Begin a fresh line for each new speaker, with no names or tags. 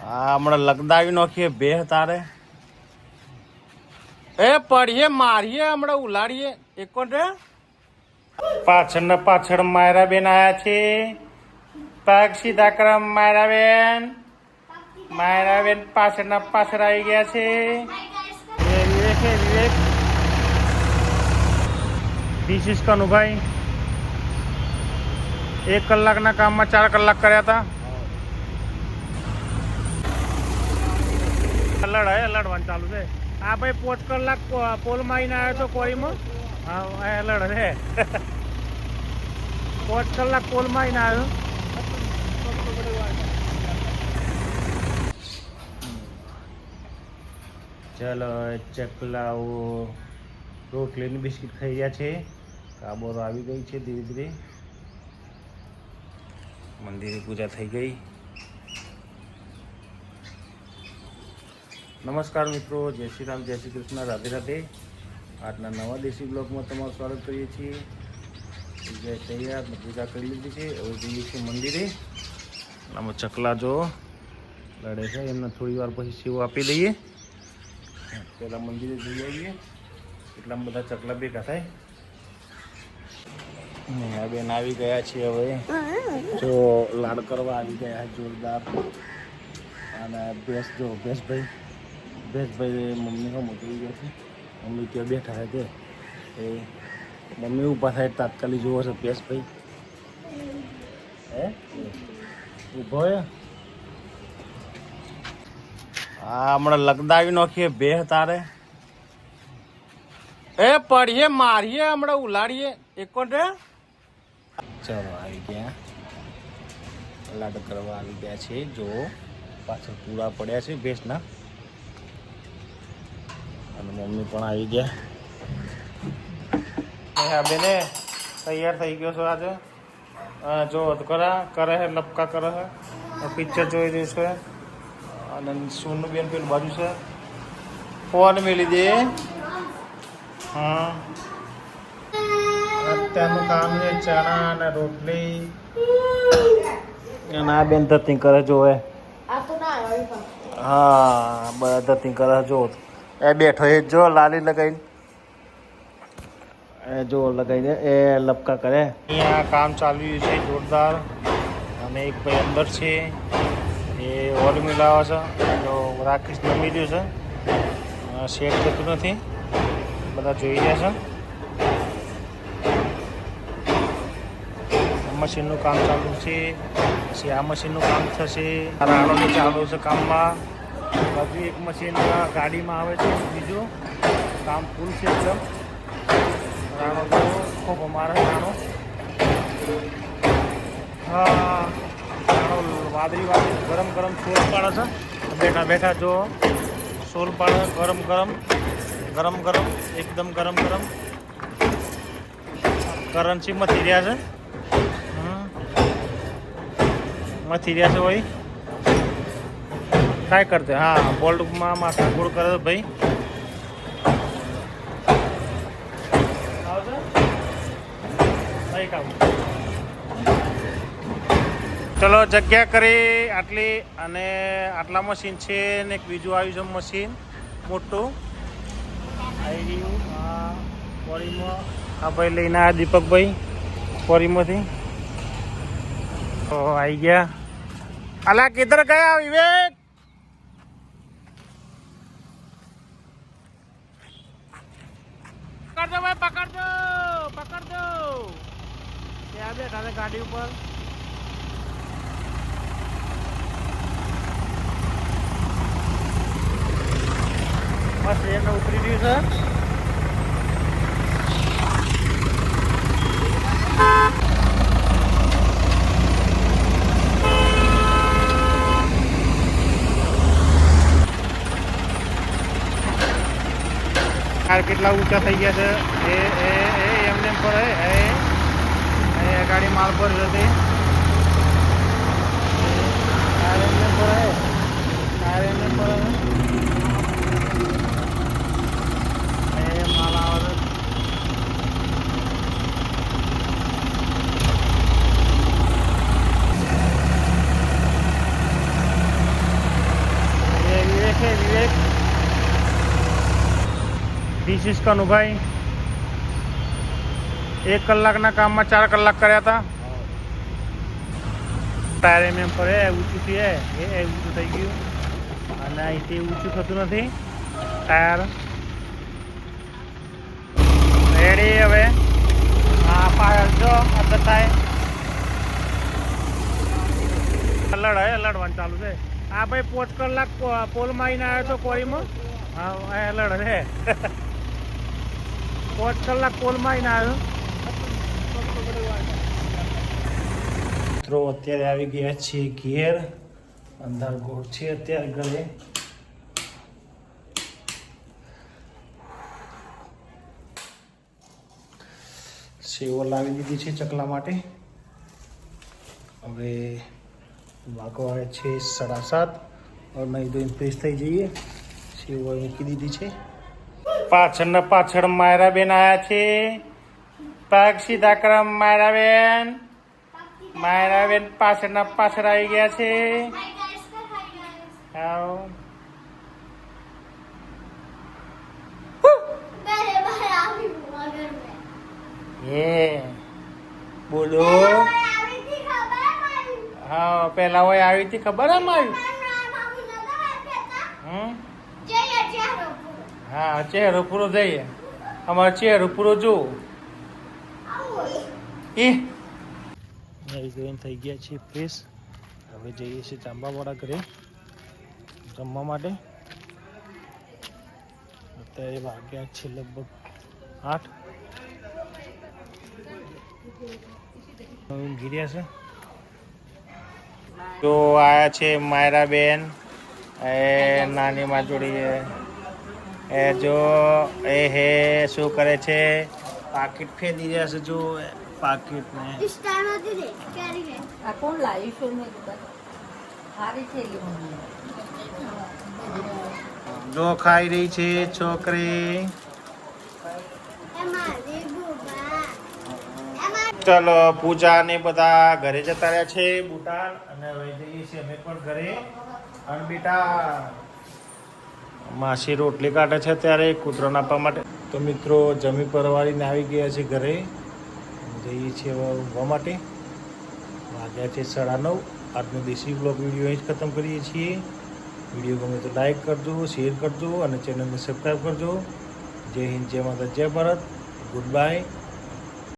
હમણાં લગદાવી નાખીએ બે તારે એ પડીએ મારીએ હમણાં ઉલાડીએ એક પાછળ ને પાછળ માયરા બેન આયા છે. પગ સીધા કરમ માયરા બેન પાછળ ના પાછળ આવી ગયા છે. વિવેક હે વિવેક ધીસ ઇઝ કનુભાઈ 1 કલાકના કામમાં 4 કલાક કર્યા હતા. લડવાનું ચાલુ છે. હા ભાઈ 5 કલાક પોલમાં આવીને આવ્યો છો કોરીમાં. હા લડ રે 5 કલાક પોલમાં આવીને આવ્યો. ચલો ચકલાઓ રોટલીની બિસ્કિટ ખાઈ ગયા છે. કાબોરો આવી ગઈ છે ધીરે ધીરે. મંદિરે પૂજા થઈ ગઈ. નમસ્કાર મિત્રો, જય શ્રી રામ, જય શ્રી કૃષ્ણ, રાધે રાધે. આજના નવા દેશી બ્લોગમાં તમારું સ્વાગત કરીએ છીએ. પૂજા તૈયાર, પૂજા કરી લીધી છે. હવે જઈએ છીએ મંદિરે. આમાં ચકલા જો લડે છે, એમને થોડી વાર પછી સેવ આપી દઈએ. પહેલાં મંદિરે જઈ આવીએ, એટલામાં બધા ચકલા ભેગા થાય. આ બેન આવી ગયા છે. હવે જો લાડ કરવા આવી ગયા જોરદાર. અને ભેંસભાઈ મમ્મી હમ ઉતરી ગયા છે. મમ્મી ત્યાં બેઠા છે. એ મમ્મી ઊભા થાય તાત્કાલિક જોવો છે ભેંસભાઈ. હે ઊભો હે. હા હમણાં લગદાવી નાખીએ બે તારે એ પડીએ મારીએ હમણાં ઉલાડીએ એક ચલો આવી ગયા. લાડ કરવા આવી ગયા છે. જો પાછળ પૂરા પડ્યા છે ભેંસના. અને મમ્મી પણ આવી ગયા. હા બેને તૈયાર થઈ ગયો છો આજે. જો કરે હે લપકા કરે હે. પિક્ચર જોઈ રહ્યું છે. અને સોનું બેન પેલું બાજુ છે. ફોન મેલી દે. હા અત્યારનું કામ છે ચણા અને રોટલી. અને આ બેન ધતિંગ કરે જોવે. હા બધા ધતિંગ કરે જો. એ બેઠો એ જો લાલી લગાવીને એ જો લગાવીને એ લપકા કરે. અહીંયા કામ ચાલ્યું છે જોરદાર. અને એક ભાઈ અંદર છે એ ઓલ મિલાવે છે. તો રાકેશ નમી રહ્યું છે. શેક થતું નથી. બધા જોઈ રહ્યા છે. મશીનનું કામ ચાલુ છે. પછી આ મશીનનું કામ થશે. રાડો ચાલુ છે કામમાં. હજુ એક મશીન ગાડીમાં આવે છે. બીજું કામ ફૂલ છે એકદમ. રાણો તો ખૂબ અમારે રાણો. હા રાણો વાદળી ગરમ સોલ પાડે છે. બેઠા બેઠા જો સોલ પાડે ગરમ એકદમ ગરમ કરન્સી મથી રહ્યા છે. મથી રહ્યા છે ભાઈ. काय करते हाँ बोल्ट में माथा गुड़ करे भाई. चलो जग्या કરી આટલી. અને આટલા મશીન છે ને એક બીજું આવ્યું છે મશીન મોટું આવી ગયું. આ કોરીમાં આ ભાઈ લઈને આવ્યા દીપકભાઈ કોરીમાંથી. તો આવી ગયા. અલા કિધર ગયા વિવેક? પકડજો ભાઈ પકડજો. ત્યાં બેઠા છે ગાડી ઉપર. બસ એને ઉતરી રહ્યું છે. કેટલા ઊંચા થઈ ગયા છે. એમને પર ગાડી માલ પર જતી. એમને પર માલ આવે છે. છે વિવેક. This is Kanubhai. 1 કલાકના કામમાં 4 કલાક કર્યા હતા. ટાયર એમ પડે ઊંચું થયે એ ઊંચું થઈ ગયું અને અહીંથી ઊંચું થતું નથી ટાયર. રેડી હવે આ પાયલ જો અંદર થાય લડવાનું ચાલુ છે. આ ભાઈ 5 કલાક પોલમાં આવીને આવ્યો છો કોરીમાં. હા લડ રે 5 કલાક પોલમાં આવીને આવ્યો. મિત્રો અત્યારે આવી ગયા છીએ ઘેર. અંધાર ગોળ છે અત્યારે ઘરે. સેવો લાવી દીધી છે ચકલા માટે. હવે વાગવા છે 7:30. और નહીં ધોઈને ફ્રેશ થઈ જઈએ. સેવો મૂકી દીધી છે. પાછળ માયરાબેન આવ્યા છે. પગ સીધા કરમ માયરાબેન. માયરાબેન પાછળ આવી ગયા છે. બોલો. હા પેલા હોય આવી હતી ખબર અમારી. હા ચહેરો પૂરો જઈએ. અમારો ચહેરો પૂરો જો. થઈ ગયા છીએ ફ્રેશ. હવે જઈએ છીએ ચાંબાવાળા ઘરે જમવા માટે. અત્યારે વાગ્યા છે લગભગ 8. ગીર્યા છે તો આયા છે માયરાબેન એ નાની માં જોડી. એ જો એ હે શું કરે છે? પાકીટ ફેંદી રહ્યા છે. જો પાકીટ ને જો ખાઈ રહી છે છોકરી. ચલો પૂજા ને બધા ઘરે જતા રહ્યા છે બુટાન અને હવે જઈએ છીએ અમે પણ ઘરે. અને બેટા માસી રોટલી કાઢે છે ત્યારે કૂતરાને આપવા માટે. તો મિત્રો જમી પરવારીને આવી ગયા છે ઘરે. જઈએ છીએ ઊંઘવા માટે. વાગ્યા છે 9:30. આજનો દેશી બ્લોગ વિડીયો અહીં જ ખતમ કરીએ છીએ. વિડીયો ગમે તો લાઈક કરજો, શેર કરજો અને ચેનલને સબસ્ક્રાઈબ કરજો. જય હિન્દ, જય માતા, જય ભારત. Good bye.